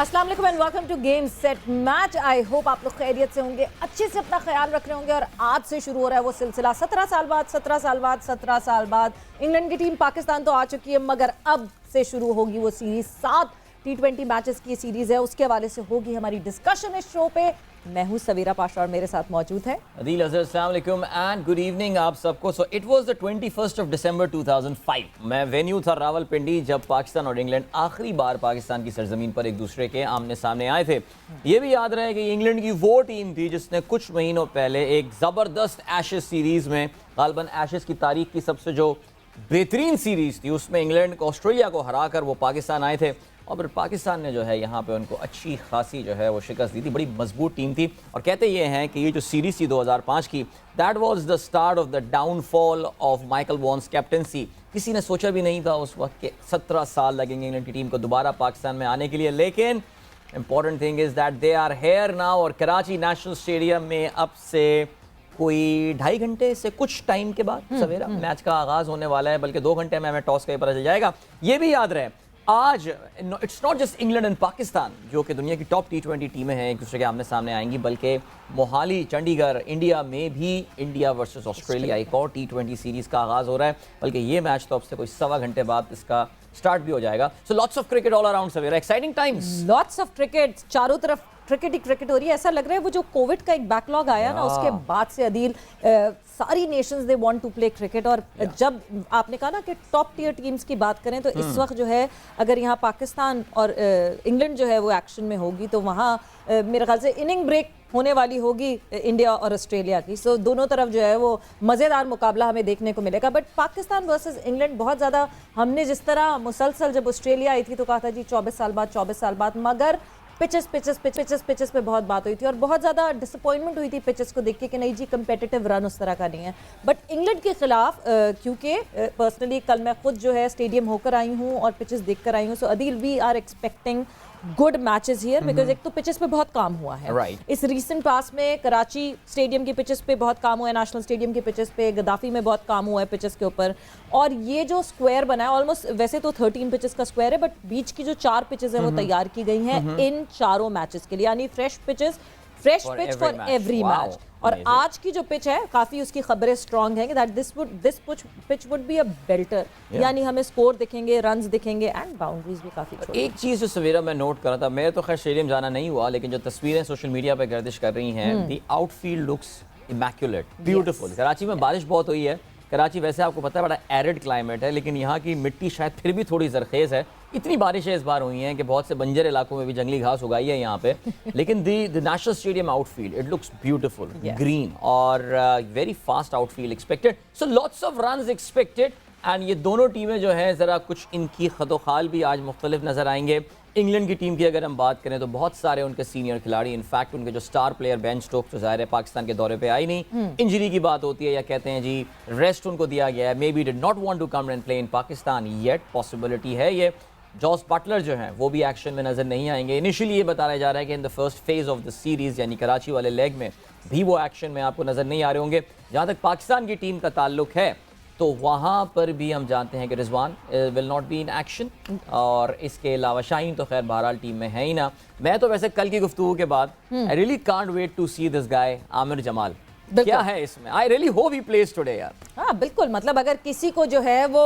अस्सलाम वालेकुम and welcome to game set match. I hope आप लोग खैरियत से होंगे, अच्छे से अपना ख्याल रख रहे होंगे। और आज से शुरू हो रहा है वो सिलसिला 17 साल बाद 17 साल बाद इंग्लैंड की टीम पाकिस्तान तो आ चुकी है, मगर अब से शुरू होगी वो सीरीज। 7 T20 मैचेस की सीरीज है, उसके हवाले से होगी हमारी डिस्कशन इस शो पे। मैं हूं सवीरा पाशा और मेरे साथ मौजूद है अदील अज़हर। अस्सलाम वालेकुम एंड गुड इवनिंग आप सबको। So it was the 21st of December 2005। मैं वेन्यू था रावलपिंडी, जब पाकिस्तान और इंग्लैंड आखिरी बार पाकिस्तान की सरजमीन पर एक दूसरे के आमने सामने आए थे। ये भी याद रहे कि इंग्लैंड की वो टीम थी जिसने कुछ महीनों पहले एक ज़बरदस्त एशेज़ सीरीज़ में, गालबन एशेज़ की तारीख की सबसे जो बेहतरीन सीरीज़ थी, उसमें इंग्लैंड को ऑस्ट्रेलिया को हरा कर वो पाकिस्तान आए थे। और फिर पाकिस्तान ने जो है यहाँ पे उनको अच्छी खासी जो है वो शिकस्त दी थी। बड़ी मजबूत टीम थी और कहते ये हैं कि ये जो सीरीज़ थी 2005 की, that was the start of the downfall of Michael Vaughan's captaincy. किसी ने सोचा भी नहीं था उस वक्त के 17 साल लगेंगे इंग्लैंड की टीम को दोबारा पाकिस्तान में आने के लिए। लेकिन important thing is that they are here now. और कराची नेशनल स्टेडियम में अब से कोई 2.5 घंटे से कुछ टाइम के बाद सवेरा मैच का आगाज़ होने वाला है, बल्कि 2 घंटे में हमें टॉस का ही पता चल जाएगा। ये भी याद रहे आज it's not just England and Pakistan जो कि दुनिया की टॉप T20 टीमें हैं एक दूसरे के आमने सामने आएंगी, बल्कि मोहाली, चंडीगढ़, इंडिया में भी इंडिया वर्सेस ऑस्ट्रेलिया एक और T20 सीरीज़ का आगाज़ हो रहा है। बल्कि ये मैच तो अब से कोई 1.25 घंटे बाद इसका स्टार्ट भी हो जाएगा। सो lots of cricket all around Savera, exciting times, lots of cricket, चारों तरफ क्रिकेट ही क्रिकेट हो रही है। ऐसा लग रहा है वो जो कोविड का एक बैकलॉग आया ना, उसके बाद से अदील सारी nations they want to play cricket. और जब आपने कहा ना कि टॉप टियर टीम्स की बात करें तो इस वक्त जो है अगर यहाँ पाकिस्तान और इंग्लैंड जो है वो एक्शन में होगी तो वहाँ मेरे ख्याल से इनिंग ब्रेक होने वाली होगी इंडिया और ऑस्ट्रेलिया की। सो दोनों तरफ जो है वो मज़ेदार मुकाबला हमें देखने को मिलेगा। बट पाकिस्तान वर्सेस इंग्लैंड बहुत ज़्यादा, हमने जिस तरह मुसलसल जब ऑस्ट्रेलिया आई थी तो कहा था जी 24 साल बाद, मगर पिचेस पे बहुत बात हुई थी और बहुत ज़्यादा डिसअपॉइंटमेंट हुई थी पिचेस को देख के कि नहीं जी कंपेटिटिव रन उस तरह का नहीं है। बट इंग्लैंड के खिलाफ क्योंकि पर्सनली कल मैं खुद जो है स्टेडियम होकर आई हूँ और पिचेस देख कर आई हूँ, so Adeel we are expecting good matches here, because एक तो पिचेस पे बहुत काम हुआ है इस रीसेंट पास में। कराची स्टेडियम की पिचेस पे बहुत काम हुआ है, नेशनल स्टेडियम की पिचेस पे, गद्दाफी में बहुत काम हुआ है पिचेस के ऊपर। और ये जो स्क्वायर बना है ऑलमोस्ट, वैसे तो 13 पिचेस का स्क्वायर है, बट बीच की जो 4 पिचेस है वो तैयार की गई हैं इन चारों मैचेस के लिए, यानी fresh pitch for every match. और आज की जो पिच है काफी उसकी खबरें स्ट्रांग हैं that this pitch would be a belter, यानी हमें स्कोर दिखेंगे, रन्स दिखेंगे एंड बाउंड्रीज भी काफी छोटी। एक चीज़ जो सवेरा मैं नोट कर रहा था, मैं तो खैर स्टेडियम जाना नहीं हुआ, लेकिन जो तस्वीरें सोशल मीडिया पर गर्दिश कर रही हैं, the outfield looks immaculate, beautiful. Karachi में बारिश बहुत हुई है। कराची वैसे आपको पता है बड़ा एरिड क्लाइमेट है, लेकिन यहाँ की मिट्टी शायद फिर भी थोड़ी जरखेज़ है। इतनी बारिशें इस बार हुई हैं कि बहुत से बंजर इलाकों में भी जंगली घास उगाई है यहाँ पे। लेकिन the national stadium outfield it looks beautiful, green और very fast outfield expected, so lots of runs expected. And ये दोनों टीमें जो हैं ज़रा कुछ इनकी खतोखाल भी आज मुख्तलिफ नज़र आएंगे। इंग्लैंड की टीम की अगर हम बात करें तो बहुत सारे उनके सीनियर खिलाड़ी, इनफैक्ट उनके जो स्टार प्लेयर बेन स्टोक्स तो ज़ाहिर है पाकिस्तान के दौरे पे आई नहीं, इंजरी की बात होती है या कहते हैं जी रेस्ट उनको दिया गया है, may be did not want to come and play in Pakistan yet, possibility है ये। जॉस बटलर जो हैं वो भी एक्शन में नज़र नहीं आएंगे। इनिशियली ये बताया जा रहा है कि in the first phase of the series यानी कराची वाले लेग में भी वो एक्शन में आपको नज़र नहीं आ रहे होंगे। जहाँ तक पाकिस्तान की टीम का ताल्लुक है तो वहाँ पर भी हम जानते हैं कि Rizwan will not be in action, और इसके अलावा शाहीन तो खैर बहरहाल टीम में है ही ना। मैं तो वैसे कल की गुफ्तगू के बाद I really can't wait to see this guy Aamir Jamal, क्या है इसमें, I really hope he plays today यार। हाँ बिल्कुल, मतलब अगर किसी को जो है वो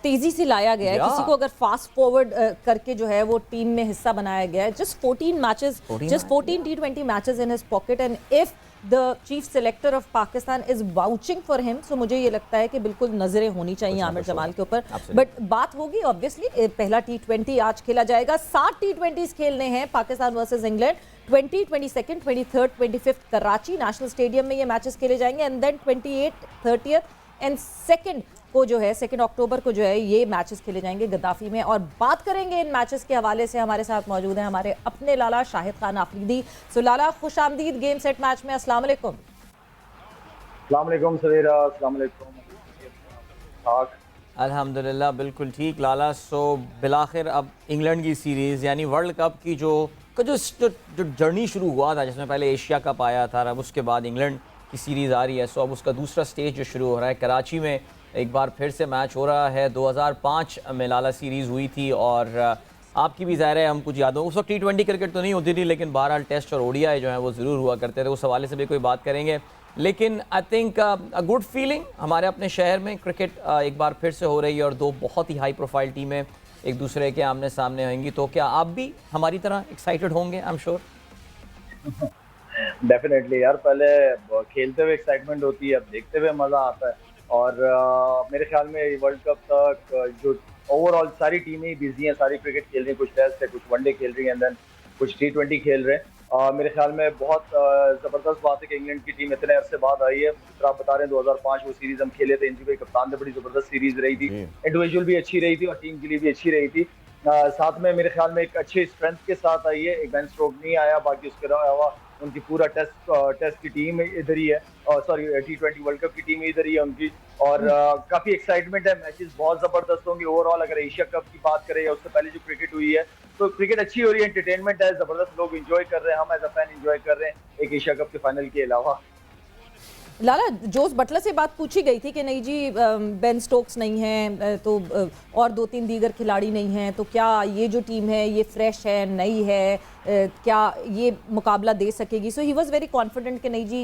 तेजी से लाया गया है, किसी को अगर फास्ट फॉरवर्ड करके जो है वो टीम में हिस्सा बनाया गया है, just 14 T20 matches in his pocket, and if the chief selector of Pakistan is vouching for him, so मुझे ये लगता है कि बिल्कुल नजरें होनी चाहिए आमिर जमाल के ऊपर। बट बात होगी ऑब्वियसली, पहला T20 आज खेला जाएगा। 7 T20s खेलने हैं Pakistan versus England, 20, 22, 23, 25 Karachi national stadium में ये मैचेस खेले जाएंगे, एंड देन 28, 30 एंड 2 को जो है 2 अक्टूबर को जो है ये मैचेस खेले जाएंगे गद्दाफी में। और बात करेंगे इन मैचेस के हवाले से, हमारे साथ मौजूद हैं हमारे अपने लाला शाहिद खान आफरीदी। सो लाला खुश आमदीद गेम सेट मैच में। अस्सलाम वालेकुम। अस्सलाम वालेकुम सवेरा, अस्सलाम वालेकुम। अल्हम्दुलिल्लाह बिल्कुल ठीक लाला। सो बिलाखिर अब इंग्लैंड की सीरीज़ यानी वर्ल्ड कप की जो जर्नी शुरू हुआ था, जिसमें पहले एशिया कप आया था, अब उसके बाद इंग्लैंड की सीरीज़ आ रही है। सो अब उसका दूसरा स्टेज जो शुरू हो रहा है कराची में, एक बार फिर से मैच हो रहा है। 2005 में लाला सीरीज़ हुई थी और आपकी भी ज़ाहिर है हम कुछ यादों उस वक्त T20 क्रिकेट तो नहीं होती थी, लेकिन बहरहाल टेस्ट और ओडीआई जो है वो ज़रूर हुआ करते थे। उस हवाले से भी कोई बात करेंगे, लेकिन I think a good feeling हमारे अपने शहर में क्रिकेट एक बार फिर से हो रही है और दो बहुत ही हाई प्रोफाइल टीमें एक दूसरे के आमने सामने होंगी। तो क्या आप भी हमारी तरह एक्साइटेड होंगे? I am sure. डेफिनेटली यार, पहले खेलते हुए एक्साइटमेंट होती है, अब देखते हुए मजा आता है। और मेरे ख्याल में वर्ल्ड कप तक जो ओवरऑल सारी टीमें बिजी हैं, सारी क्रिकेट खेल रही हैं, कुछ टेस्ट है, कुछ वनडे खेल रही हैं, एंड देन कुछ T20 खेल रहे हैं। मेरे ख्याल में बहुत जबरदस्त बात है कि इंग्लैंड की टीम इतने अरसे बाद आई है। जिस तरह आप बता रहे हैं 2005 वो सीरीज हम खेले थे, इंजरी कप्तान थे, बड़ी जबरदस्त सीरीज रही थी, इंडिविजुअल भी अच्छी रही थी और टीम के लिए भी अच्छी रही थी। साथ में मेरे ख्याल में एक अच्छे स्ट्रेंथ के साथ आई है, एक बेन स्टोक नहीं आया, बाकी उसके अलावा उनकी पूरा टेस्ट की टीम इधर ही है, सॉरी T20 वर्ल्ड कप की टीम इधर ही है उनकी। और काफी एक्साइटमेंट है, मैचेस बहुत जबरदस्त होंगे ओवरऑल। अगर एशिया कप की बात करें या उससे पहले जो क्रिकेट हुई है, तो क्रिकेट अच्छी हो रही है, एंटरटेनमेंट है, जबरदस्त लोग एंजॉय कर रहे हैं, हम एज अ फैन एंजॉय कर रहे हैं एक एशिया कप के फाइनल के अलावा। लाला, जोस बटलर से बात पूछी गई थी कि नहीं जी बेन स्टोक्स नहीं है तो और दो तीन दीगर खिलाड़ी नहीं हैं, तो क्या ये जो टीम है ये फ्रेश है, नई है, क्या ये मुकाबला दे सकेगी? सो ही वाज वेरी कॉन्फिडेंट कि नहीं जी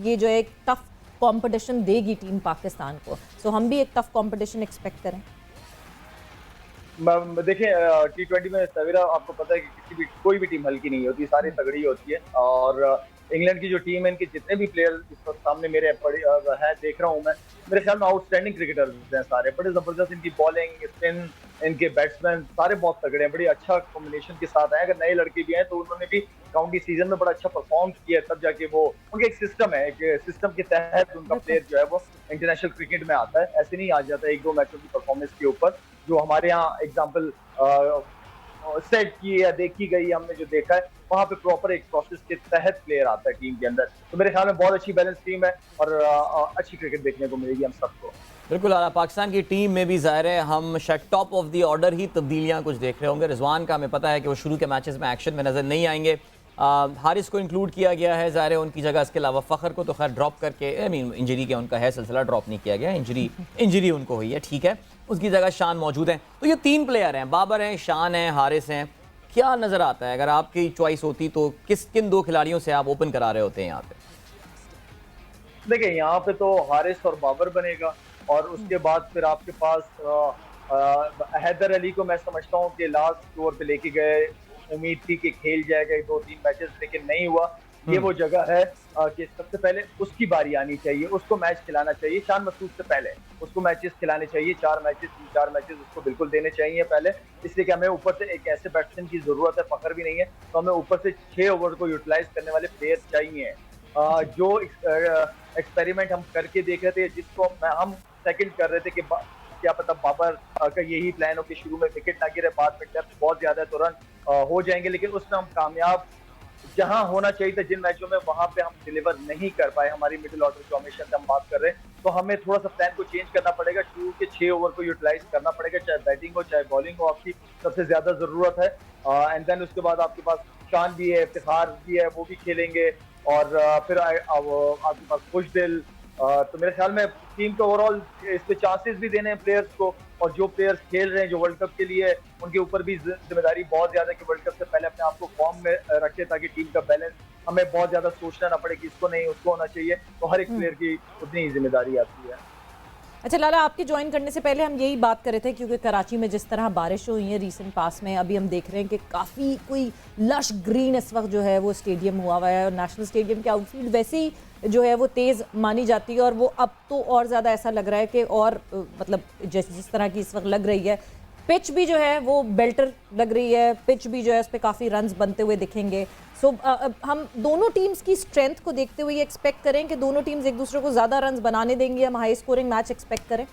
ये जो है एक टफ कंपटीशन देगी टीम पाकिस्तान को। सो हम भी एक टफ कंपटीशन एक्सपेक्ट करें। देखिए T20 में सवेरा आपको पता है कि कोई भी टीम हल्की नहीं होती, सारी तगड़ी होती है। और इंग्लैंड की जो टीम है, इनके जितने भी प्लेयर इस वक्त सामने मेरे है देख रहा हूँ मैं, मेरे ख्याल में आउटस्टैंडिंग क्रिकेटर्स हैं सारे, बड़े जबरदस्त। इनकी बॉलिंग, स्पिन, इनके बैट्समैन सारे बहुत तगड़े हैं, बड़ी अच्छा कॉम्बिनेशन के साथ आए। अगर नए लड़के भी हैं तो उन्होंने भी काउंटी सीजन में बड़ा अच्छा परफॉर्म किया, तब जाके वो उनका एक सिस्टम है, एक सिस्टम के तहत उनका प्लेयर जो है वो इंटरनेशनल क्रिकेट में आता है। ऐसे नहीं आ जाता एक दो मैचों की परफॉर्मेंस के ऊपर, जो हमारे यहाँ एग्जाम्पल सेट की या देखी गई, हमने जो देखा है वहां पे प्रॉपर एक प्रोसेस के तहत प्लेयर आता है टीम के अंदर। तो मेरे ख्याल में बहुत अच्छी बैलेंस टीम है और अच्छी क्रिकेट देखने को मिलेगी हम सबको। बिल्कुल आला, पाकिस्तान की टीम में भी ज़ाहिर है हम शायद टॉप ऑफ द ऑर्डर ही तब्दीलियां कुछ देख रहे होंगे। रिजवान का हमें पता है कि वो शुरू के मैचेस में एक्शन में नज़र नहीं आएंगे। हारिस को इंक्लूड किया गया है ज़ाहिर है उनकी जगह, इसके अलावा फ़खर को तो खैर ड्रॉप करके, आई मीन इंजरी के उनका है सिलसिला, ड्रॉप नहीं किया गया, इंजरी उनको हुई है, ठीक है, उसकी जगह शान मौजूद हैं। तो ये तीन प्लेयर हैं, बाबर हैं, शान हैं, हारिस हैं। क्या नज़र आता है अगर आपकी चॉइस होती तो किन दो खिलाड़ियों से आप ओपन करा रहे होते हैं यहाँ पे? देखिए यहाँ पे तो हारिस और बाबर बनेगा, और उसके बाद फिर आपके पास हैदर अली को मैं समझता हूँ कि लास्ट ओवर पे लेके गए, उम्मीद थी कि खेल जाएगा 2-3 मैचेस, लेकिन नहीं हुआ। ये वो जगह है कि सबसे पहले उसकी बारी आनी चाहिए, उसको मैच खिलाना चाहिए। शान मसूद से पहले उसको मैचेस खिलाने चाहिए, 4 मैचेस उसको बिल्कुल देने चाहिए पहले, इसलिए कि हमें ऊपर से एक ऐसे बैट्समैन की जरूरत है, फखर भी नहीं है, तो हमें ऊपर से 6 ओवर को यूटिलाइज करने वाले प्लेयर चाहिए। जो एक्सपेरिमेंट हम करके देख रहे थे, जिसको हम सेकंड कर रहे थे कि क्या पता बाबर का यही प्लान हो कि शुरू में विकेट ना गिरे, बाद में डेप्थ बहुत ज्यादा है तो रन हो जाएंगे, लेकिन उसमें हम कामयाब जहां होना चाहिए था जिन मैचों में, वहां पे हम डिलीवर नहीं कर पाए। हमारी मिडिल ऑर्डर फॉर्मेशन से हम बात कर रहे हैं, तो हमें थोड़ा सा प्लान को चेंज करना पड़ेगा, शुरू के 6 ओवर को यूटिलाइज करना पड़ेगा, चाहे बैटिंग हो चाहे बॉलिंग हो, आपकी सबसे ज्यादा जरूरत है। एंड देन उसके बाद आपके पास शान भी है, इफ्तिखार भी है, वो भी खेलेंगे, और फिर आपके पास खुशदिल। तो मेरे ख्याल में टीम को ओवरऑल इस पे चांसेस भी देने हैं प्लेयर्स को, और जो प्लेयर्स खेल रहे हैं जो वर्ल्ड कप के लिए, उनके ऊपर भी जिम्मेदारी बहुत ज्यादा है कि वर्ल्ड कप से पहले अपने आप को फॉर्म में रखे, ताकि टीम का बैलेंस हमें बहुत ज्यादा सोचना ना पड़े कि इसको नहीं उसको होना चाहिए। तो हर एक प्लेयर की उतनी ही जिम्मेदारी आती है। अच्छा लाला, आपके ज्वाइन करने से पहले हम यही बात कर रहे थे, क्योंकि कराची में जिस तरह बारिश हुई है रिसेंट पास में, अभी हम देख रहे हैं कि काफ़ी कोई लश ग्रीन इस वक्त जो है वो स्टेडियम हुआ हुआ है, और नेशनल स्टेडियम की आउटफील्ड वैसे ही जो है वो तेज़ मानी जाती है, और वो अब तो और ज़्यादा ऐसा लग रहा है कि और मतलब जिस तरह की इस वक्त लग रही है, पिच भी जो है वो बेल्टर लग रही है, पिच भी जो है उस पर काफ़ी रन्स बनते हुए दिखेंगे। सो हम दोनों टीम्स की स्ट्रेंथ को देखते हुए एक्सपेक्ट करें कि दोनों टीम्स एक दूसरे को ज़्यादा रन्स बनाने देंगी, हम हाई स्कोरिंग मैच एक्सपेक्ट करें?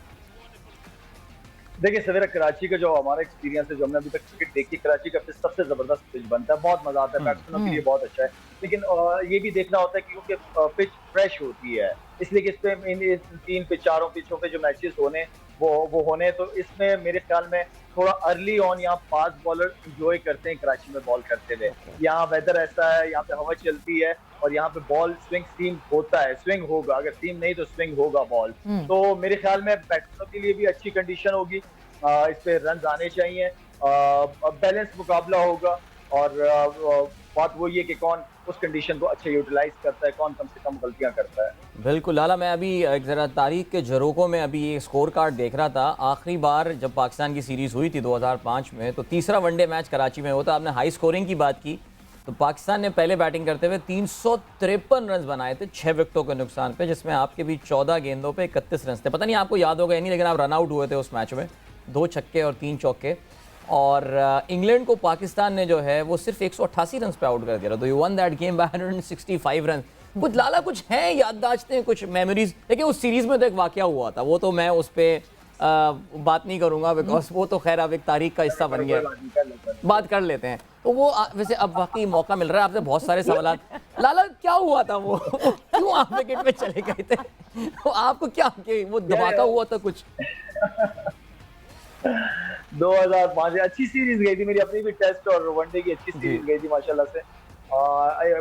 देखिए सवेरा, कराची का जो हमारा एक्सपीरियंस है, जो हमने अभी तक क्रिकेट देखी, कराची का पिच सबसे जबरदस्त पिच बनता है, बहुत मजा आता है, बैट्समैनों के लिए बहुत अच्छा है। लेकिन ये भी देखना होता है कि क्योंकि पिच फ्रेश होती है, इसलिए कि इस पे 3 पे 4 पिचों पे जो मैचेस होने वो होने, तो इसमें मेरे ख्याल में थोड़ा अर्ली ऑन यहाँ फास्ट बॉलर इंजॉय करते हैं कराची में बॉल करते हुए। यहाँ वेदर ऐसा है, यहाँ पे हवा चलती है, और यहाँ पे बॉल स्विंग सीम होता है, स्विंग होगा, अगर सीम नहीं तो स्विंग होगा बॉल। तो मेरे ख्याल में बैट्समैनों के लिए भी अच्छी कंडीशन होगी, इस पे रन आने चाहिए। बैलेंस मुकाबला होगा। और बात वही है कि कौन उस कंडीशन को अच्छे यूटिलाइज करता है, कौन कम से कम गलतियां करता है। बिल्कुल लाला, मैं अभी एक ज़रा तारीख के झरोकों में अभी ये स्कोर कार्ड देख रहा था। आखिरी बार जब पाकिस्तान की सीरीज़ हुई थी 2005 में, तो तीसरा वनडे मैच कराची में होता। आपने हाई स्कोरिंग की बात की, तो पाकिस्तान ने पहले बैटिंग करते हुए 353 रन बनाए थे 6 विकेटों के नुकसान पे, जिसमें आपके भी 14 गेंदों पे 31 रन थे। पता नहीं आपको याद होगा या नहीं, लेकिन आप रन आउट हुए थे उस मैच में, 2 छक्के और 3 चौके। और इंग्लैंड को पाकिस्तान ने जो है वो सिर्फ 188 रन पे आउट कर दिया। तो you won that game by 165 run. कुछ लाला कुछ हैं याददाश्तें, कुछ मेमोरीज? देखिए उस सीरीज में तो एक वाकया हुआ था, वो तो मैं उस पर बात नहीं करूंगा बिकॉज वो तो खैर अब एक तारीख का हिस्सा बन गया, बात कर लेते हैं। तो वो वैसे अब वाकई मौका मिल रहा है आपसे बहुत सारे सवाल। लाला क्या हुआ था वो क्यों आप विकेट पे चले गए थे? तो आपको क्या वो धमाका हुआ था कुछ? 2005 अच्छी सीरीज गई थी मेरी, अपनी भी टेस्ट और वनडे की अच्छी सीरीज गई थी माशाल्लाह से।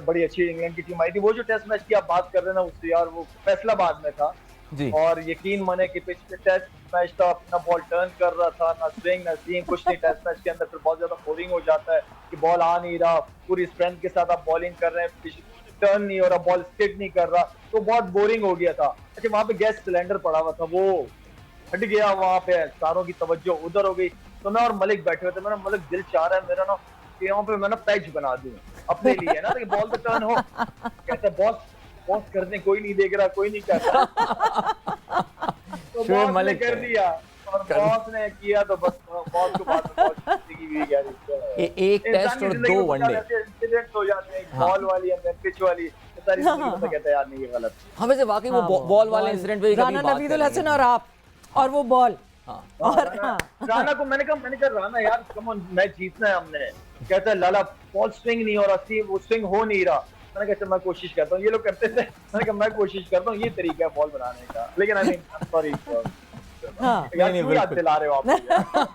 बड़ी अच्छी इंग्लैंड की टीम आई थी। वो जो टेस्ट मैच की आप बात कर रहे हैं ना, उससे यार वो फैसलाबाद में था जी। और यकीन माने कि पिछले टेस्ट मैच था, अपना बॉल टर्न कर रहा था, ना स्विंग ना सीम कुछ नहीं। टेस्ट मैच के अंदर फिर बहुत ज्यादा बोरिंग हो जाता है कि बॉल आ नहीं रहा, पूरी स्ट्रेंथ के साथ आप बॉलिंग कर रहे हैं, टर्न नहीं हो रहा, बॉल स्टिक नहीं कर रहा, तो बहुत बोरिंग हो गया था। अच्छा वहां पे गैस सिलेंडर पड़ा हुआ था, वो हट गया, वहां पे सारों की तवज्जो उधर हो गई। तो मैं और मलिक बैठे हुए थे, मेरा मलिक दिल चाह रहा है मेरा ना कि यहाँ पे मैं ना पैच बना दूं अपने लिए ना, कि बॉल पे टर्न हो। कहता बॉस बॉस करने कोई नहीं देख रहा, कोई नहीं कर रहा। तो बॉस ने कर दिया और बॉस ने किया, तो बस बॉस को बात में बहुत की भी यार। एक टेस्ट और 2 वनडे इंसिडेंट हो जाते हैं, बॉल वाली या पिच वाली, सारी जिंदगी में कहता है यार नहीं ये गलत। हाँ वैसे वाकई वो बॉल वाले इंसिडेंट पे राना नवीदुल हसन और आप और वो बॉल। और राना को मैंने कहा राना यार कम ऑन, मैच जीतना है हमने। कहता है लाला बॉल स्विंग नहीं हो रहा, वो स्विंग हो नहीं रहा। मैंने कहा मैं कोशिश करता हूँ, ये लोग करते थे, मैंने कहा मैं कोशिश करता हूँ, ये तरीका है बॉल बनाने का। लेकिन आई मीन सॉरी नहीं याद दिला रहे हो आप।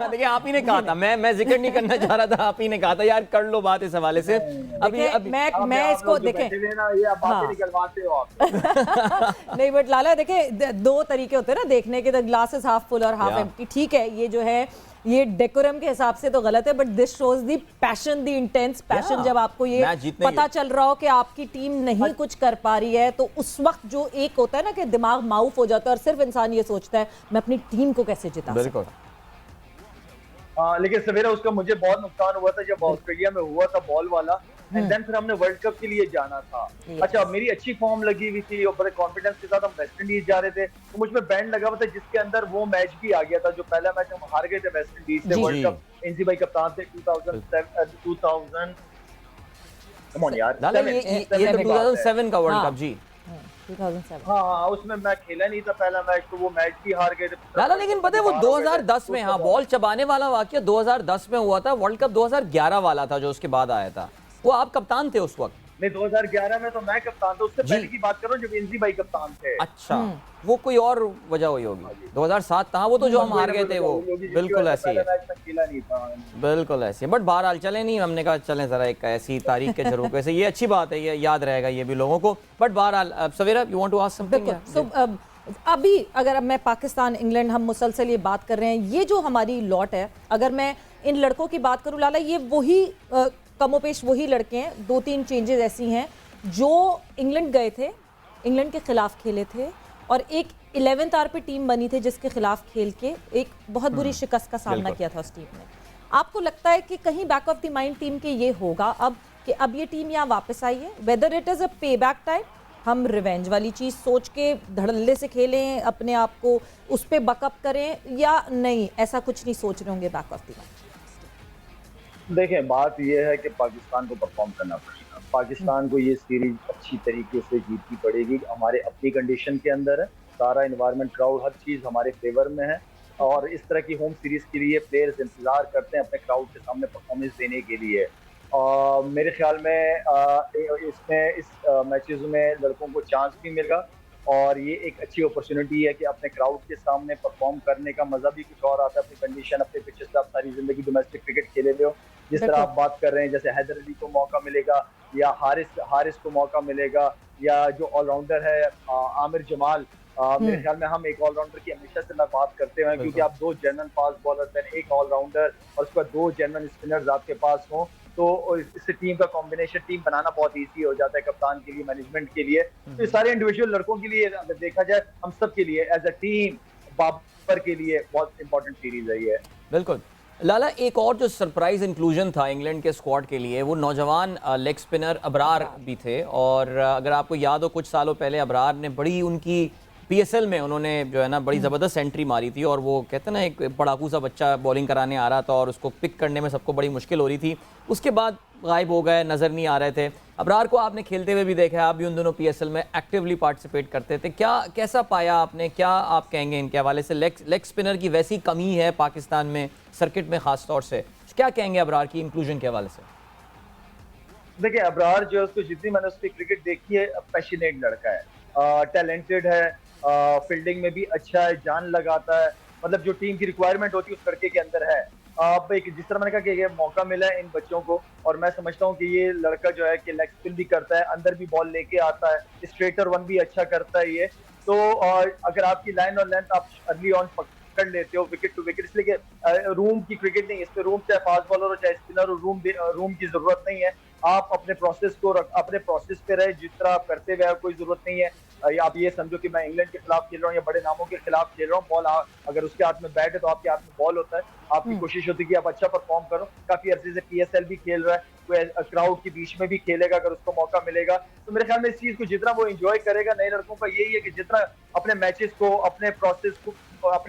देखिए आप ही ने कहा था, मैं जिक्र नहीं करना चाह रहा था, आप ही ने कहा था यार कर लो बात इस हवाले से। अभी मैं इसको देखें, ये आप बातें निकलवाते हो आप। नहीं बट लाला देखे 2 तरीके होते हैं ना देखने के, the glass is half full और हाफ एम्प्टी। ठीक है ये जो है ये डेकोरम के हिसाब से तो गलत है, but this shows the passion, the intense passion. जब आपको ये पता चल रहा हो कि आपकी टीम नहीं कुछ कर पा रही है, तो उस वक्त जो एक होता है ना कि दिमाग माउफ हो जाता है और सिर्फ इंसान ये सोचता है मैं अपनी टीम को कैसे जिता सकता हूं। लेकिन सवेरा उसका मुझे बहुत नुकसान हुआ था जब ऑस्ट्रेलिया में हुआ था बॉल वाला, एंड देन फिर हमने वर्ल्ड कप के लिए जाना था। अच्छा मेरी अच्छी फॉर्म लगी हुई थी और बड़े कॉन्फिडेंस के साथ हम वेस्ट इंडीज जा रहे थे, तो मुझ में बैंड लगा हुआ था जिसके अंदर वो मैच भी आ गया था जो पहला मैच हम हार गए थे वेस्ट इंडीज से। वर्ल्ड कप एनजी भाई कप्तान थे 2000 कम ऑन यार, ये तो 2007 का वर्ल्ड कप जी 2007। हाँ उसमें मैं खेला नहीं था पहला मैच, तो वो मैच भी हार गए थे लाला। लेकिन पता है वो 2010 में, हाँ बॉल चबाने वाला वाकया 2010 में हुआ था। वर्ल्ड कप 2011 वाला था जो उसके बाद आया था, वो आप कप्तान थे उस वक्त। नहीं 2011 में तो मैं कप्तान था, उससे पहले की बात कर रहा हूँ जब एनजी भाई कप्तान थे। अच्छा वो कोई और वजह हुई होगी 2007 था वो तो जो हम हार गए थे वो बिल्कुल ऐसी है, बिल्कुल ऐसी है। बट बहरहाल चले नहीं, हमने कहा चलें जरा एक ऐसी तारीख के झरोखे से, ये अच्छी बात है, ये याद रहेगा ये भी लोगों को। बट बहरहाल Savera you want to ask something? So अभी अगर अब मैं पाकिस्तान इंग्लैंड हम मुसलसल ये बात कर रहे हैं, ये जो हमारी लॉट है, अगर मैं इन लड़कों की बात करूं लाला, ये वही कमोपेश वही लड़के हैं। 2-3 चेंजेस ऐसी हैं जो इंग्लैंड गए थे, इंग्लैंड के खिलाफ खेले थे और एक 11th आवर पे टीम बनी थी जिसके खिलाफ खेल के एक बहुत बुरी शिकस्त का सामना किया था उस टीम ने। आपको लगता है कि कहीं back of the mind team के ये होगा अब कि अब ये टीम यहाँ वापस आई है, वेदर इट इज़ अ पे बैक टाइम, हम रिवेंज वाली चीज़ सोच के धड़ल्ले से खेलें, अपने आप को उस पर बकअप करें, या नहीं ऐसा कुछ नहीं सोच रहे होंगे बैक ऑफ द माइंड? देखें बात यह है कि पाकिस्तान को परफॉर्म करना पड़ेगा, पाकिस्तान को ये सीरीज अच्छी तरीके से जीतनी पड़ेगी। हमारे अपनी कंडीशन के अंदर है, सारा एनवायरनमेंट क्राउड हर चीज़ हमारे फेवर में है और इस तरह की होम सीरीज के लिए प्लेयर्स इंतजार करते हैं अपने क्राउड के सामने परफॉर्मेंस देने के लिए। मेरे ख्याल में इसमें इस मैचेस में लड़कों को चांस भी मिलेगा और ये एक अच्छी अपॉर्चुनिटी है कि अपने क्राउड के सामने परफॉर्म करने का मजा भी कुछ और आता है। अपनी कंडीशन अपने पिचेस पे आप सारी जिंदगी डोमेस्टिक क्रिकेट खेले हुए हो, जिस तरह आप बात कर रहे हैं, जैसे हैदर अली को मौका मिलेगा या हारिस को मौका मिलेगा, या जो ऑलराउंडर है आमिर जमाल मेरे ख्याल में हम एक ऑलराउंडर की हमेशा से मैं बात करते हैं, क्योंकि आप 2 जेन्युइन फास्ट बॉलर देन एक ऑलराउंडर और उसके बाद 2 जेन्युइन स्पिनर्स आपके पास हों, तो इससे टीम का कॉम्बिनेशन टीम बनाना बहुत ईजी हो जाता है, कप्तान के लिए, मैनेजमेंट के लिए। तो ये सारे इंडिविजुअल लड़कों के लिए अगर देखा जाए, हम सब के लिए एज अ टीम, बाबर के लिए बहुत इंपॉर्टेंट सीरीज है ये। बिल्कुल लाला, एक और जो सरप्राइज इंक्लूजन था इंग्लैंड के स्क्वाड के लिए, वो नौजवान लेग स्पिनर अबरार भी थे। और अगर आपको याद हो, कुछ सालों पहले अबरार ने बड़ी उनकी पीएसएल में उन्होंने जो है ना बड़ी ज़बरदस्त एंट्री मारी थी, और वो कहते हैं ना एक पड़ाकू सा बच्चा बॉलिंग कराने आ रहा था और उसको पिक करने में सबको बड़ी मुश्किल हो रही थी। उसके बाद गायब हो गए, नज़र नहीं आ रहे थे। अबरार को आपने खेलते हुए भी देखा है, आप भी उन दोनों पीएसएल में एक्टिवली पार्टिसिपेट करते थे। क्या कैसा पाया आपने, क्या आप कहेंगे इनके हवाले से? लेग स्पिनर की वैसी कमी है पाकिस्तान में, सर्किट में ख़ास तौर से, क्या कहेंगे अबरार की इंक्लूजन के हवाले से? देखिए, अबरार जो है, उसको जितनी मैंने उसकी क्रिकेट देखी है, पैशनेट लड़का है, टैलेंटेड है, फील्डिंग में भी अच्छा है, जान लगाता है, मतलब जो टीम की रिक्वायरमेंट होती है उस लड़के के अंदर है। अब एक जिस तरह मैंने कहा कि ये मौका मिला है इन बच्चों को, और मैं समझता हूँ कि ये लड़का जो है कि लेग स्पिन भी करता है, अंदर भी बॉल लेके आता है, स्ट्रेटर वन भी अच्छा करता है ये। तो अगर आपकी लाइन और लेंथ आप अर्ली ऑन पकड़ लेते हो विकेट टू विकेट, इसलिए रूम की क्रिकेट नहीं, इस पे रूम चाहे फास्ट बॉलर हो चाहे स्पिनर हो, रूम की जरूरत नहीं है। आप अपने प्रोसेस को अपने प्रोसेस पे रहे, जिस तरह आप करते हुए, कोई जरूरत नहीं है आप ये समझो कि मैं इंग्लैंड के खिलाफ खेल रहा हूँ या बड़े नामों के खिलाफ खेल रहा हूँ। बॉल अगर उसके हाथ में बैट है तो आपके हाथ में बॉल होता है, आपकी कोशिश होती है कि आप अच्छा परफॉर्म करो। काफी अरसे से पीएसएल भी खेल रहा है, कोई क्राउड के बीच में भी खेलेगा अगर उसको मौका मिलेगा। तो मेरे ख्याल में इस चीज को जितना वो एंजॉय करेगा, नए लड़कों का यही है कि जितना अपने मैचेस को, अपने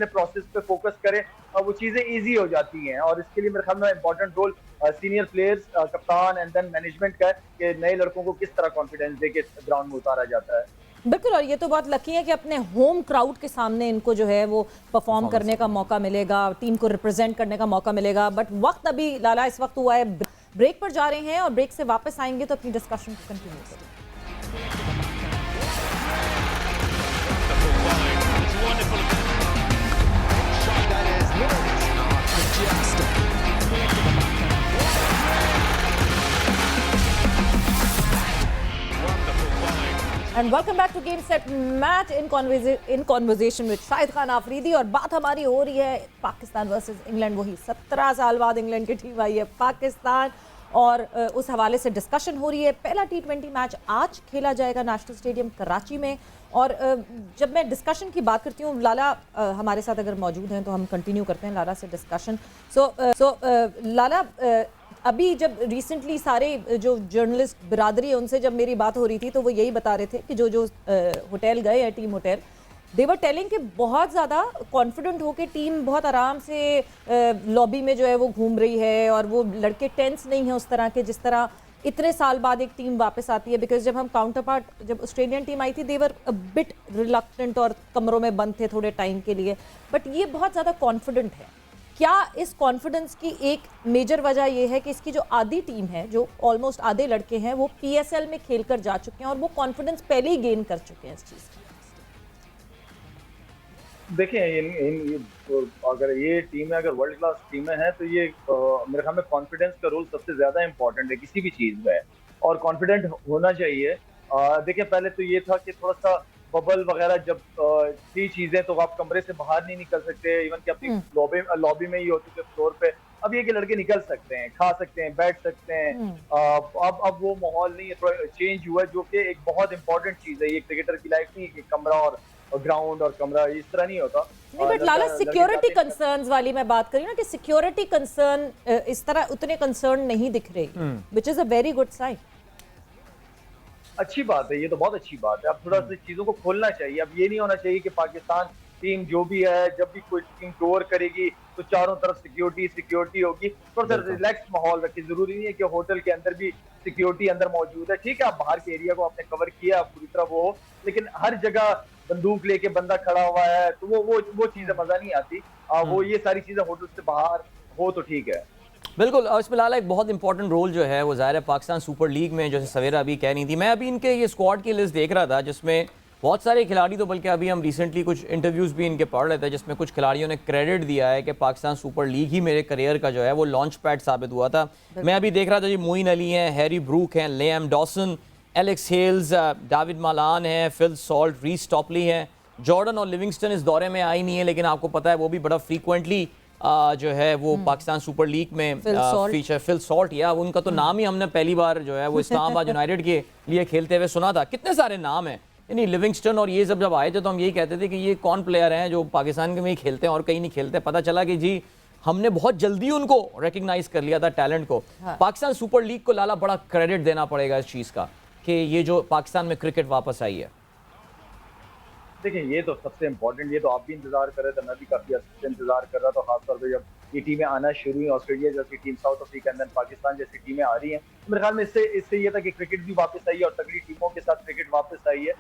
प्रोसेस पे फोकस करे, वो चीजें इजी हो जाती हैं। और इसके लिए मेरे ख्याल में इंपॉर्टेंट रोल सीनियर प्लेयर्स, कप्तान एंड देन मैनेजमेंट का है कि नए लड़कों को किस तरह कॉन्फिडेंस देके ग्राउंड में उतारा जाता है। बिल्कुल, और ये तो बहुत लकी है कि अपने होम क्राउड के सामने इनको जो है वो परफॉर्म करने का मौका मिलेगा, टीम को रिप्रेजेंट करने का मौका मिलेगा। बट वक्त अभी लाला इस वक्त हुआ है, ब्रेक पर जा रहे हैं और ब्रेक से वापस आएंगे तो अपनी डिस्कशन को कंटिन्यू करेंगे। And welcome back to Game Set Match in conversation with Shahid Khan Afridi. और बात हमारी हो रही है पाकिस्तान वर्सेस इंग्लैंड, वही 17 साल बाद इंग्लैंड की टीम आई है पाकिस्तान, और उस हवाले से डिस्कशन हो रही है। पहला T20 मैच आज खेला जाएगा नेशनल स्टेडियम कराची में। और जब मैं डिस्कशन की बात करती हूँ, लाला हमारे साथ अगर मौजूद हैं तो हम कंटिन्यू करते हैं लाला से डिस्कशन। सो लाला, अभी जब रिसेंटली सारे जो जर्नलिस्ट बिरादरी है उनसे जब मेरी बात हो रही थी तो वो यही बता रहे थे कि जो होटल गए हैं, team hotel, they were telling कि बहुत ज़्यादा कॉन्फिडेंट हो के टीम बहुत आराम से लॉबी में जो है वो घूम रही है, और वो लड़के टेंस नहीं है उस तरह के जिस तरह इतने साल बाद एक टीम वापस आती है। बिकॉज जब हम काउंटर पार्ट, जब ऑस्ट्रेलियन टीम आई थी, दे वर अ बिट रिलक्टेंट और कमरों में बंद थे थोड़े टाइम के लिए, बट ये बहुत ज़्यादा कॉन्फिडेंट है। क्या इस कॉन्फिडेंस की एक मेजर वजह ये है कि इसकी जो आधी टीम है, जो ऑलमोस्ट आधे लड़के हैं, वो पीएसएल में खेलकर जा चुके हैं और वो कॉन्फिडेंस पहले ही गेन कर चुके हैं इस चीज़ का? देखिए, अगर ये टीमें अगर वर्ल्ड क्लास टीमें हैं तो ये मेरे ख्याल में कॉन्फिडेंस का रोल सबसे ज्यादा इंपॉर्टेंट है किसी भी चीज में, और कॉन्फिडेंट होना चाहिए। देखिए, पहले तो ये था कि थोड़ा सा बबल वगैरह जब थी चीजें, तो आप कमरे से बाहर नहीं निकल सकते, इवन कि अपनी लॉबी में ही होती थी फ्लोर पे। अब ये कि लड़के निकल सकते हैं, खा सकते हैं, बैठ सकते हैं। अब वो माहौल नहीं है, थोड़ा चेंज हुआ है, जो कि एक बहुत इंपॉर्टेंट चीज है। ये क्रिकेटर की लाइफ नहीं है कि कमरा और ग्राउंड और कमरा इस तरह नहीं होता। नहीं, बट लाला सिक्योरिटी कंसर्न्स वाली मैं बात करी ना, कि सिक्योरिटी कंसर्न इस तरह उतने कंसर्न नहीं दिख रहे, which is a very good sign. अच्छी बात है, ये तो बहुत अच्छी बात है। अब थोड़ा सा चीजों को खोलना चाहिए। अब ये नहीं होना चाहिए कि पाकिस्तान टीम जो भी है, जब भी कोई टीम टूर करेगी तो चारों तरफ सिक्योरिटी होगी। थोड़ा सा रिलैक्स माहौल रखे। जरूरी नहीं है कि होटल के अंदर भी सिक्योरिटी अंदर मौजूद है। ठीक है, आप बाहर के एरिया को आपने कवर किया, आप पूरी तरह वो हो, लेकिन हर जगह बंदूक लेके बंदा खड़ा हुआ है तो वो चीजें मजा नहीं आती। वो ये सारी चीजें होटल से बाहर हो तो ठीक है। बिल्कुल, और इसमें लाला एक बहुत इंपॉर्टेंट रोल जो है वो ज़ाहिर है पाकिस्तान सुपर लीग में, जैसे सवेरा अभी कह रही थी, मैं अभी इनके ये स्क्वाड की लिस्ट देख रहा था जिसमें बहुत सारे खिलाड़ी, तो बल्कि अभी हम रिसेंटली कुछ इंटरव्यूज़ भी इनके पढ़ रहे थे जिसमें कुछ खिलाड़ियों ने क्रेडिट दिया है कि पाकिस्तान सुपर लीग ही मेरे करियर का जो है वो लॉन्च पैड साबित हुआ था। मैं अभी देख रहा था जी, मोइन अली हैं, हैरी ब्रूक हैं, Liam Dawson, Alex Hales, David Malan हैं, फिल सॉल्ट, रीस टॉपली हैं, जॉर्डन और लिविंगस्टन इस दौरे में आई नहीं है, लेकिन आपको पता है वो भी बड़ा फ्रीक्वेंटली जो है वो पाकिस्तान सुपर लीग में फीचर, फिल सॉल्ट, या उनका तो नाम ही हमने पहली बार जो है वो इस्लामाबाद यूनाइटेड के लिए खेलते हुए सुना था। कितने सारे नाम हैं, यानी लिविंगस्टन और ये सब जब आए थे तो हम यही कहते थे कि ये कौन प्लेयर हैं जो पाकिस्तान में ही खेलते हैं और कहीं नहीं खेलते। पता चला कि जी हमने बहुत जल्दी उनको रिकग्नाइज कर लिया था, टैलेंट को। पाकिस्तान सुपर लीग को लाला बड़ा क्रेडिट देना पड़ेगा इस चीज़ का कि ये जो पाकिस्तान में क्रिकेट वापस आई है। देखिए ये तो सबसे इम्पोर्टेंट, ये तो आप भी इंतजार कर रहे थे, मैं भी काफी अच्छे से इंतजार कर रहा था, खासतौर पे जब ये टीमें आना शुरू हुई, ऑस्ट्रेलिया जैसी team, south Africa and Pakistan जैसी टीमें आ रही हैं। तो मेरे ख्याल में इससे ये था कि क्रिकेट भी वापस आई है और तगड़ी टीमों के साथ क्रिकेट वापस आई है।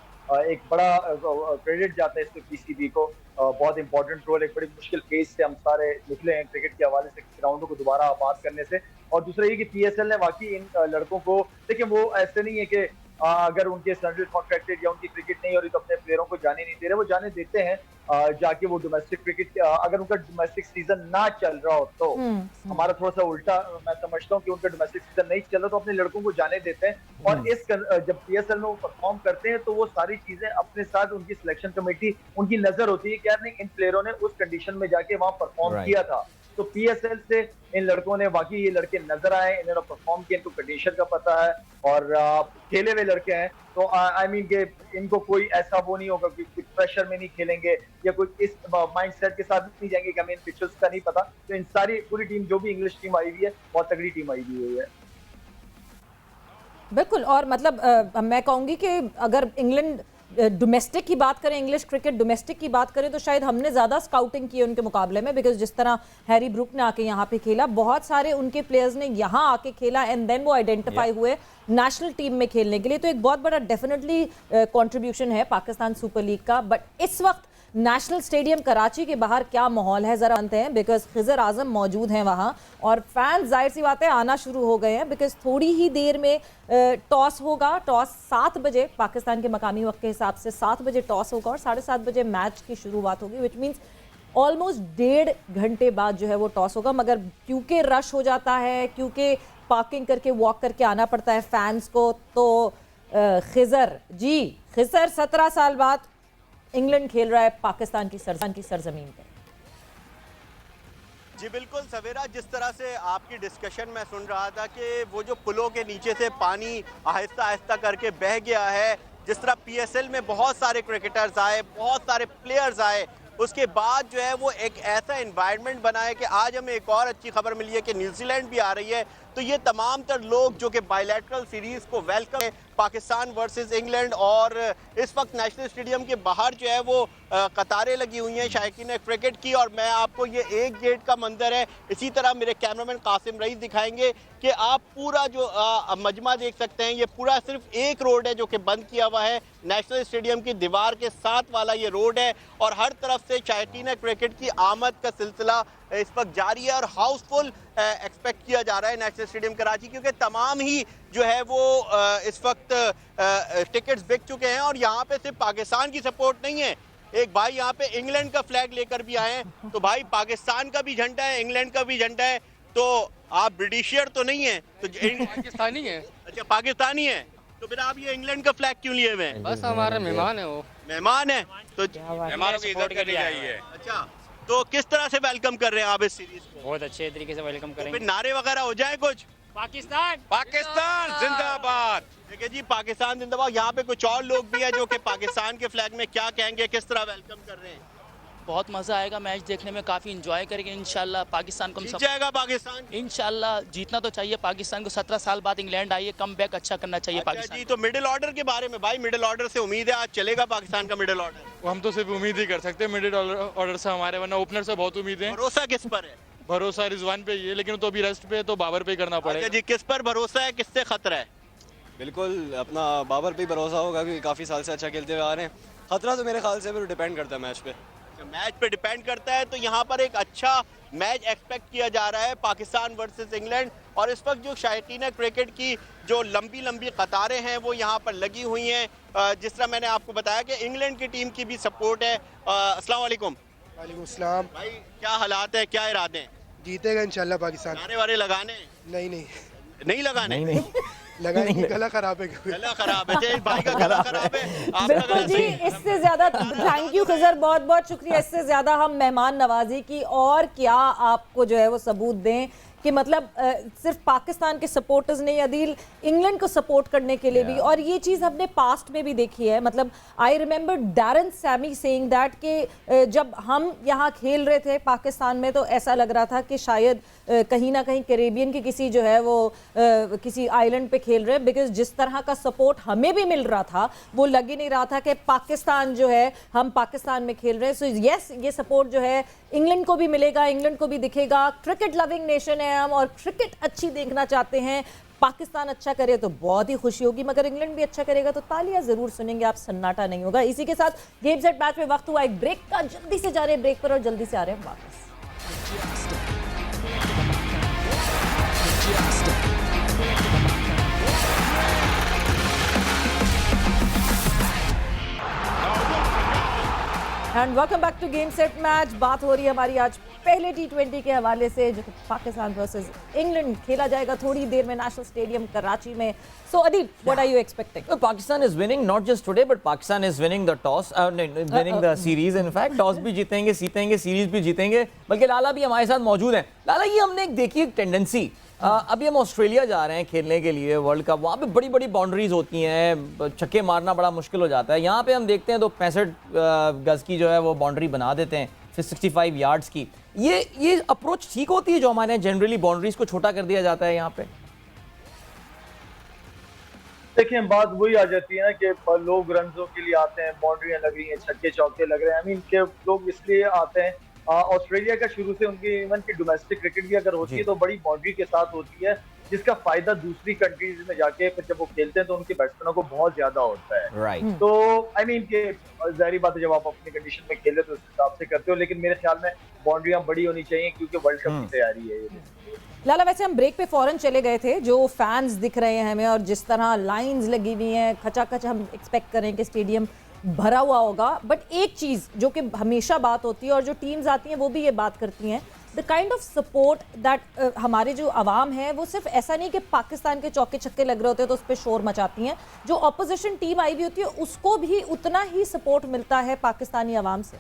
एक बड़ा क्रेडिट जाता है इसमें पीसीबी को, बहुत इंपॉर्टेंट रोल, एक बड़ी मुश्किल फेज से हम सारे निकले हैं क्रिकेट के हवाले से, ग्राउंडों को दोबारा आबाद करने से। और दूसरा ये कि पीएसएल ने वाकई इन लड़कों को, देखिए वो ऐसे नहीं है कि अगर उनके सेंट्रल कॉन्ट्रैक्टेड या उनकी क्रिकेट नहीं हो रही तो अपने प्लेयरों को जाने नहीं दे रहे, वो जाने देते हैं जाके वो डोमेस्टिक क्रिकेट, अगर उनका डोमेस्टिक सीजन ना चल रहा हो तो हमारा थोड़ा सा उल्टा, मैं समझता हूँ कि उनका डोमेस्टिक सीजन नहीं चल रहा तो अपने लड़कों को जाने देते हैं। और जब पीएसएल में वो परफॉर्म करते हैं तो वो सारी चीजें अपने साथ, उनकी सिलेक्शन कमेटी, उनकी नजर होती है कि यार नहीं इन प्लेयरों ने उस कंडीशन में जाके वहां परफॉर्म किया था। तो पीएसएल से इन लड़कों ने, वाकई ये लड़के नजर आए, इन्होंने परफॉर्म किया, इनको कंडीशन का पता है और खेले हुए लड़के हैं। तो आई मीन के इनको कोई ऐसा वो नहीं होगा कि प्रेशर में नहीं खेलेंगे या कोई इस माइंडसेट के साथ नहीं जाएंगे कि हमें इन पिक्चर्स का नहीं पता। तो इन सारी पूरी टीम, जो भी इंग्लिश टीम आई हुई है, बहुत तगड़ी टीम आई हुई है। बिल्कुल, और मतलब मैं कहूँगी कि अगर इंग्लैंड डोमेस्टिक की बात करें, इंग्लिश क्रिकेट डोमेस्टिक की बात करें तो शायद हमने ज़्यादा स्काउटिंग की है उनके मुकाबले में, बिकॉज जिस तरह हैरी ब्रूक ने आके यहाँ पे खेला, बहुत सारे उनके प्लेयर्स ने यहाँ आके खेला एंड देन वो आइडेंटिफाई हुए नेशनल टीम में खेलने के लिए। तो एक बहुत बड़ा डेफिनेटली कंट्रीब्यूशन है पाकिस्तान सुपर लीग का। बट इस वक्त नेशनल स्टेडियम कराची के बाहर क्या माहौल है जरा जानते हैं, बिकॉज खिजर आजम मौजूद हैं वहाँ और फैंस जाहिर सी बात है आना शुरू हो गए हैं, बिकॉज थोड़ी ही देर में टॉस होगा। टॉस 7 बजे पाकिस्तान के मकामी वक्त के हिसाब से 7 बजे टॉस होगा और 7:30 बजे मैच की शुरुआत होगी, विच मीन्स ऑलमोस्ट 1.5 घंटे बाद जो है वो टॉस होगा। मगर क्योंकि रश हो जाता है, क्योंकि पार्किंग करके वॉक करके आना पड़ता है फैंस को, तो खिजर 17 साल बाद इंग्लैंड खेल रहा है पाकिस्तान की सरजमीन पर। जी बिल्कुल सवेरा, जिस तरह से आपकी डिस्कशन में सुन रहा था कि वो जो पुलों के नीचे से पानी आहिस्ता आहिस्ता करके बह गया है, जिस तरह पीएसएल में बहुत सारे क्रिकेटर्स आए, बहुत सारे प्लेयर्स आए, उसके बाद जो है वो एक ऐसा एनवायरनमेंट बना है कि आज हमें एक और अच्छी खबर मिली है कि न्यूजीलैंड भी आ रही है। तो ये तमाम तर लोग जो कि बायलैटरल सीरीज को वेलकम है, पाकिस्तान वर्सेस इंग्लैंड, और इस वक्त नेशनल स्टेडियम के बाहर जो है वो कतारें लगी हुई हैं शायकीन क्रिकेट की। और मैं आपको ये एक गेट का मंजर है, इसी तरह मेरे कैमरामैन कासिम रईस दिखाएंगे कि आप पूरा जो मजमा देख सकते हैं। ये पूरा सिर्फ एक रोड है जो कि बंद किया हुआ है, नेशनल स्टेडियम की दीवार के साथ वाला ये रोड है, और हर तरफ से शायकीन क्रिकेट की आमद का सिलसिला इस वक्त जारी है और हाउसफुल एक्सपेक्ट किया जा रहा है नेशनल स्टेडियम कराची, क्योंकि तमाम ही जो है वो इस वक्त टिकट्स बिक चुके हैं। और यहाँ पे सिर्फ पाकिस्तान की सपोर्ट नहीं है, एक भाई यहाँ पे इंग्लैंड का फ्लैग लेकर भी आए हैं। तो भाई पाकिस्तान का भी झंडा है, इंग्लैंड का भी झंडा है, तो आप ब्रिटिशियर तो नहीं है, तो पाकिस्तानी है। अच्छा पाकिस्तानी है, तो फिर आप ये इंग्लैंड का फ्लैग क्यों लिए हुए हैं? बस हमारे मेहमान है, वो मेहमान है, तो मेहमानों की इज्जत करनी चाहिए। अच्छा, तो किस तरह से वेलकम कर रहे हैं आप इस सीरीज को? बहुत अच्छे तरीके से वेलकम तो करेंगे। फिर नारे वगैरह हो जाए कुछ? पाकिस्तान जिंदाबाद। देखिए जी, पाकिस्तान जिंदाबाद। यहाँ पे कुछ और लोग भी हैं जो कि पाकिस्तान के फ्लैग में क्या कहेंगे, किस तरह वेलकम कर रहे हैं? बहुत मज़ा आएगा मैच देखने में, काफ़ी इंजॉय करेंगे इंशाल्लाह। पाकिस्तान को हम जीत जाएगा पाकिस्तान इंशाल्लाह, जीतना तो चाहिए पाकिस्तान को। 17 साल बाद इंग्लैंड आई है, कम बैक अच्छा करना चाहिए पाकिस्तान जी। तो मिडिल ऑर्डर के बारे में भाई, मिडिल ऑर्डर से उम्मीद है आज चलेगा पाकिस्तान का मिडिल ऑर्डर? हम तो सिर्फ उम्मीद ही कर सकते हैं मिडिल ऑर्डर से हमारे, वरना ओपनर से बहुत उम्मीद है। भरोसा किस पर है? भरोसा रिजवान पे ही है, लेकिन तो अभी रेस्ट पे है तो बाबर पे ही करना पड़ेगा। जी, किस पर भरोसा है, किससे खतरा है? बिल्कुल अपना बाबर पे ही भरोसा होगा, क्योंकि काफ़ी साल से अच्छा खेलते हुए आ रहे हैं। खतरा तो मेरे ख्याल से फिर डिपेंड करता है मैच पे। मैच पे डिपेंड करता है, तो यहाँ पर एक अच्छा मैच एक्सपेक्ट किया जा रहा है पाकिस्तान वर्सेस इंग्लैंड। और इस वक्त जो शायकीन क्रिकेट की जो लंबी लंबी कतारें हैं वो यहाँ पर लगी हुई हैं। जिस तरह मैंने आपको बताया कि इंग्लैंड की टीम की भी सपोर्ट है। अस्सलाम वालेकुम। वालेकुम सलाम। भाई क्या हालात है, क्या इरादे हैं? जीतेगा इंशाल्लाह पाकिस्तान। नारे वारे लगाने? नहीं नहीं लगाने? नहीं लगा कि गला खराब है क्योंकि गला खराब है, तेज भाई का गला खराब है, आपका बिल्कुल गला जी, सही है। इससे ज्यादा थैंक यू खजर, बहुत बहुत शुक्रिया। इससे ज्यादा हम मेहमान नवाजी की और क्या आपको जो है वो सबूत दें कि मतलब सिर्फ पाकिस्तान के सपोर्टर्स नहीं, अदील इंग्लैंड को सपोर्ट करने के लिए भी, और ये चीज़ हमने पास्ट में भी देखी है। मतलब I remember Darren Sami saying that कि जब हम यहाँ खेल रहे थे पाकिस्तान में तो ऐसा लग रहा था कि शायद कहीं ना कहीं कैरेबियन की किसी जो है वो किसी आइलैंड पे खेल रहे हैं, बिकॉज जिस तरह का सपोर्ट हमें भी मिल रहा था वो लग ही नहीं रहा था कि पाकिस्तान जो है हम पाकिस्तान में खेल रहे हैं। सो यस, ये सपोर्ट जो है इंग्लैंड को भी मिलेगा, इंग्लैंड को भी दिखेगा। क्रिकेट लविंग नेशन है हम और क्रिकेट अच्छी देखना चाहते हैं। पाकिस्तान अच्छा करे तो बहुत ही खुशी होगी, मगर इंग्लैंड भी अच्छा करेगा तो तालियां जरूर सुनेंगे आप, सन्नाटा नहीं होगा। इसी के साथ गेम सेट मैच में वक्त हुआ एक ब्रेक का, जल्दी से जा रहे हैं ब्रेक पर और जल्दी से आ रहे हैं वापस। And welcome back to game set match. बात हो रही है हमारी आज पहले T20 के हवाले से, जो पाकिस्तान वर्सेस इंग्लैंड खेला जाएगा थोड़ी देर में नेशनल स्टेडियम कराची में। So Adeel, what are you expecting? Pakistan is winning not just today, but Pakistan is winning the toss, winning the series. In fact toss भी जीतेंगे, सीरीज भी जीतेंगे। बल्कि लाला भी हमारे साथ मौजूद हैं। लाला, ये हमने एक देखी एक टेंडेंसी, अभी हम ऑस्ट्रेलिया जा रहे हैं खेलने के लिए वर्ल्ड कप, वहाँ पे बड़ी बड़ी बाउंड्रीज होती हैं, छक्के मारना बड़ा मुश्किल हो जाता है। यहाँ पे हम देखते हैं तो 65 गज की जो है वो बाउंड्री बना देते हैं, फिर 65 यार्ड्स की। ये अप्रोच ठीक होती है जो हमारे यहाँ जनरली बाउंड्रीज को छोटा कर दिया जाता है यहाँ पे? देखिए, बात वही आ जाती है ना कि लोग रनों के लिए आते हैं, बाउंड्रियां लग रही हैं, छक्के चौके लग रहे हैं। आई मीन के लोग इसलिए आते हैं। ऑस्ट्रेलिया का शुरू से उनकी इवन की डोमेस्टिक क्रिकेट भी अगर होती है तो बड़ी बाउंड्री के साथ होती है, जिसका फायदा दूसरी कंट्रीज में जाके फिर जब वो खेलते हैं तो उनके बैट्समैनों को बहुत ज्यादा होता है। राइट। तो आई मीन के जाहिर बात है, जब आप अपनी कंडीशन में खेले तो उस हिसाब से करते हो, लेकिन मेरे ख्याल में बाउंड्रियां बड़ी होनी चाहिए क्योंकि वर्ल्ड कप की तैयारी है ये। लाला, वैसे हम ब्रेक पे फौरन चले गए थे, जो फैंस दिख रहे हैं हमें और जिस तरह लाइंस लगी हुई हैं, खचाखच हम एक्सपेक्ट करें कि स्टेडियम भरा हुआ होगा। बट एक चीज़ जो कि हमेशा बात होती है और जो टीम्स आती हैं वो भी ये बात करती हैं, the kind of support that हमारे जो आवाम है वो सिर्फ ऐसा नहीं कि पाकिस्तान के चौके छक्के लग रहे होते हैं तो उस पर शोर मचाती हैं, जो अपोजिशन टीम आई हुई होती है उसको भी उतना ही सपोर्ट मिलता है पाकिस्तानी आवाम से।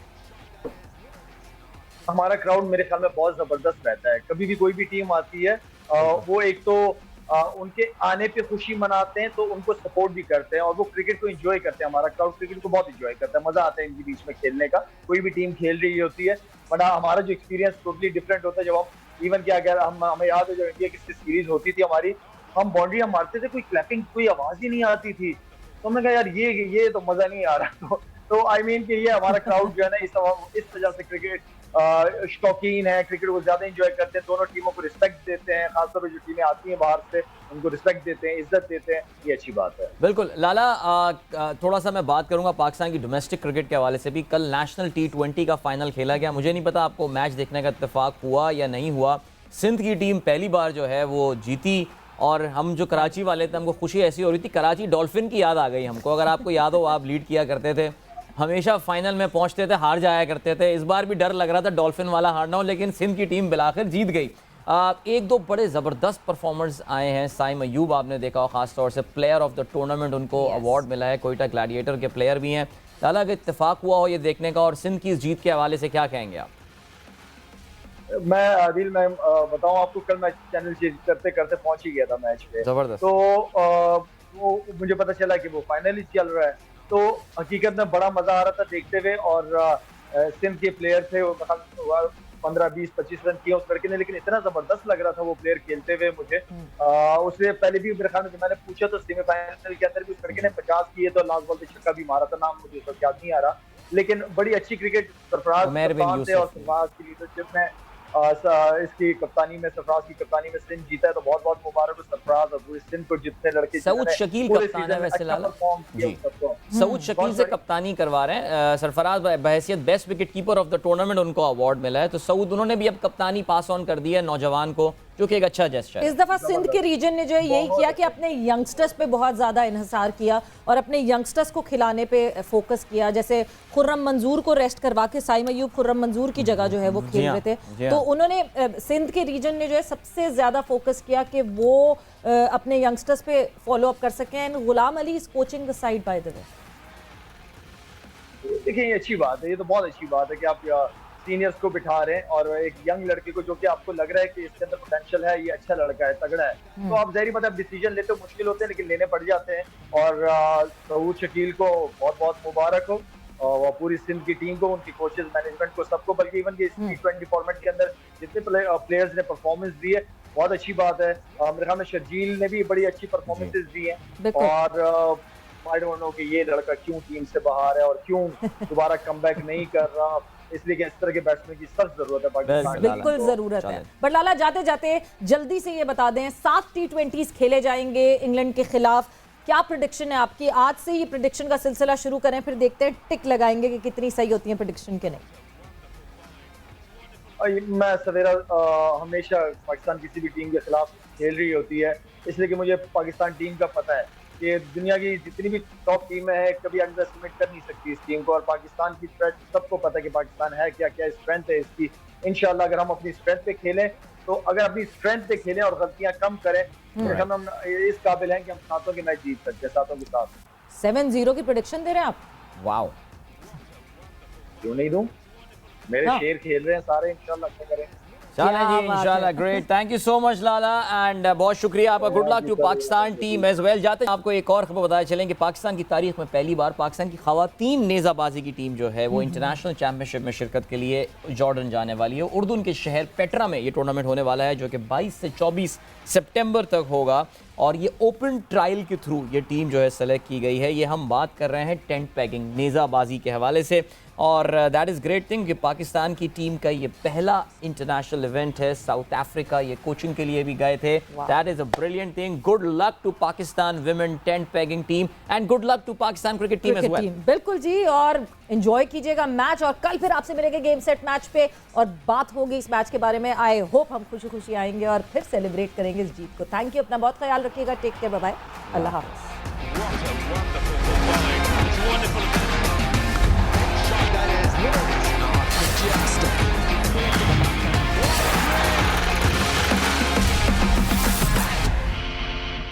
हमारा क्राउड मेरे ख्याल में बहुत जबरदस्त रहता है। कभी भी कोई भी टीम आती है वो एक तो उनके आने पे खुशी मनाते हैं तो उनको सपोर्ट भी करते हैं और वो क्रिकेट को एंजॉय करते हैं। हमारा क्राउड क्रिकेट को बहुत एंजॉय करता है, मजा आता है इनके बीच में खेलने का। कोई भी टीम खेल रही होती है, वरना हमारा जो एक्सपीरियंस टोटली डिफरेंट होता है। जब हम इवन क्या अगर हमें याद है जब इंडिया की सीरीज होती थी हमारी, हम बाउंड्री हम मारते थे, कोई क्लैपिंग कोई आवाज ही नहीं आती थी। तो हमने कहा यार ये तो मजा नहीं आ रहा। तो आई मीन कि ये हमारा क्राउड जो है ना इस वजह से क्रिकेट शौकीन है, क्रिकेट को ज्यादा एंजॉय करते हैं, दोनों टीमों को रिस्पेक्ट देते हैं, खासतौर पर जो टीमें आती हैं बाहर से उनको रिस्पेक्ट देते हैं, इज्जत देते हैं। ये अच्छी बात है। बिल्कुल लाला, थोड़ा सा मैं बात करूंगा पाकिस्तान की डोमेस्टिक क्रिकेट के हवाले से भी। कल नेशनल T20 का फाइनल खेला गया। मुझे नहीं पता आपको मैच देखने का इत्तेफाक हुआ या नहीं हुआ। सिंध की टीम पहली बार जो है वो जीती और हम जो कराची वाले थे हमको खुशी ऐसी हो रही थी, कराची डॉल्फिन की याद आ गई हमको। अगर आपको याद हो, आप लीड किया करते थे, हमेशा फाइनल में पहुंचते थे, हार जाया करते थे। इस बार भी डर लग रहा था डॉल्फिन वाला हारना हो, लेकिन सिंध की टीम बिलाखिर जीत गई। एक दो बड़े ज़बरदस्त परफॉर्मर्स आए हैं। साइम अयूब आपने देखा, खास तौर से प्लेयर ऑफ द टूर्नामेंट उनको अवार्ड मिला है। कोयटा ग्लैडिएटर के प्लेयर भी हैं। लाला, अगर इत्तेफाक हुआ हो ये देखने का, और सिंध की इस जीत के हवाले से क्या कहेंगे आप? मैं आदिल, मैं बताऊं आपको, कल मैं चैनल चेंज करते करते पहुंच ही गया था मैच पे। जबरदस्त। तो वो मुझे पता चला कि वो फाइनल ही चल रहा है, तो हकीकत में बड़ा मजा आ रहा था देखते हुए। और सिंध के प्लेयर थे, वो 15, 20, 25 रन किए उस लड़के ने, लेकिन इतना जबरदस्त लग रहा था वो प्लेयर खेलते हुए मुझे। उससे पहले भी मेरे ख्याल में मैंने पूछा तो सेमीफाइनल के अंदर भी उस लड़के ने 50 किए, तो लास्ट बॉल पे छक्का भी मारा था, नाम मुझे तो याद नहीं आ रहा। लेकिन बड़ी अच्छी क्रिकेट सरफराज थे और सरफराज की लीडरशिप में इसकी कप्तानी में, सरफराज की कप्तानी में सिंध जीता है, तो बहुत बहुत मुबारक हो सरफराज और पूरे सिंध को। जितने लड़के सऊद शकील कप्तान है वैसे लाला जी, सऊद शकील से कप्तानी करवा रहे हैं सरफराज बहैसियत best wicket keeper of the tournament, उनको अवार्ड मिला है। तो सऊद उन्होंने भी अब कप्तानी पास ऑन कर दी है नौजवान को, जो कि एक अच्छा जेस्चर है। इस दफा सिंध के रीजन ने जो है यही किया कि अपने यंगस्टर्स पे बहुत ज़्यादा इन्हिसार किया और अपने यंगस्टर्स को खिलाने पे फोकस किया। जैसे खुर्रम मंजूर को रेस्ट करवा के साइम अयूब खुर्रम मंजूर की जगह जो है वो खेल रहे थे, तो उन्होंने सिंध के रीजन ने जो है सबसे ज़्यादा फोकस किया कि वो अपने यंगस्टर्स पे फॉलो अप कर सकें। And Ghulam Ali is coaching the side by the way. देखिए ये अच्छी बात है, ये तो बहुत अच्छी बात है कि आप सीनियर्स को बिठा रहे हैं और एक यंग लड़के को जो कि आपको लग रहा है कि इसके अंदर पोटेंशियल है, ये अच्छा लड़का है, तगड़ा है, तो आप ज़ाहिर बात है डिसीजन लेते हो, मुश्किल होते हैं लेकिन लेने पड़ जाते हैं। और सऊद शकील को बहुत बहुत मुबारक हो और पूरी सिंध की टीम को, उनकी कोचेज, मैनेजमेंट को, सबको, बल्कि इवन के T20 फॉर्मेट के अंदर जितने प्लेयर्स ने परफॉर्मेंस दी है बहुत अच्छी बात है। मेरे ख्याल में शर्जील ने भी बड़ी अच्छी परफॉर्मेंसेज दी हैं और आई डोंट नो कि ये लड़का क्यों टीम से बाहर है और क्यों दोबारा कमबैक नहीं कर रहा, इसलिए कि इस तरह के बैट्समैन की सख्त जरूरत है पाकिस्तान। बिल्कुल जरूरत है। बट लाला जाते जाते जल्दी से ये बता दें, 7 T20s खेले जाएंगे इंग्लैंड के खिलाफ, क्या प्रेडिक्शन है आपकी? आज से ही प्रेडिक्शन का सिलसिला शुरू करें, फिर देखते हैं टिक लगाएंगे कि कितनी सही होती है प्रेडिक्शन के नहीं। मैं सवेरा हमेशा पाकिस्तान किसी भी टीम के खिलाफ खेल रही होती है, इसलिए कि मुझे पाकिस्तान टीम का पता है कि दुनिया की जितनी भी टॉप टीमें हैं कभी अंडर एस्टिमेट कर नहीं सकती इस टीम को, और पाकिस्तान की स्ट्रेंथ सबको पता है कि पाकिस्तान है क्या, क्या स्ट्रेंथ है इसकी। इंशाल्लाह अगर हम अपनी स्ट्रेंथ पे खेलें, तो अगर अपनी स्ट्रेंथ पे खेलें और गलतियां कम करें तो हम इस काबिल हैं कि हम सातों के मैच जीत सकते हैं, सातों के साथ। 7-0 की प्रेडिक्शन दे रहे हैं आप? वाओ, क्यों नहीं दूं, मेरे शेर खेल रहे हैं सारे, इंशाल्लाह अच्छा करें। चलें जी, इंशाल्लाह। Great, thank you so much Lala and बहुत शुक्रिया आपका। Good luck to Pakistan team as well. जाते हैं आपको एक और खबर बताया चलें कि पाकिस्तान की तारीख में पहली बार पाकिस्तान की खवातीन नेज़ाबाजी की टीम जो है वो इंटरनेशनल चैंपियनशिप में शिरकत के लिए जॉर्डन जाने वाली है। उर्दून के शहर पेट्रा में ये टूर्नामेंट होने वाला है जो कि 22 से 24 सितंबर तक होगा और ये ओपन ट्रायल के थ्रू ये टीम जो है सेलेक्ट की गई है। ये हम बात कर रहे हैं टेंट पैगिंग नेज़ाबाजी के हवाले से और दैट इज़ ग्रेट थिंग कि पाकिस्तान की टीम का ये पहला इंटरनेशनल इवेंट है। साउथ अफ्रीका ये कोचिंग के लिए भी गए थे। That is a brilliant thing. Good luck to Pakistan women tent pegging team and good luck to Pakistan cricket team as well. बिल्कुल जी, और एंजॉय कीजिएगा मैच और कल फिर आपसे मिलेंगे गेम सेट मैच पे और बात होगी इस मैच के बारे में। आई होप हम खुशी खुशी आएंगे और फिर सेलिब्रेट करेंगे इस जीत को। थैंक यू, अपना बहुत ख्याल रखिएगा। टेक केयर, बाय बाय, अल्लाह हाफ़िज़।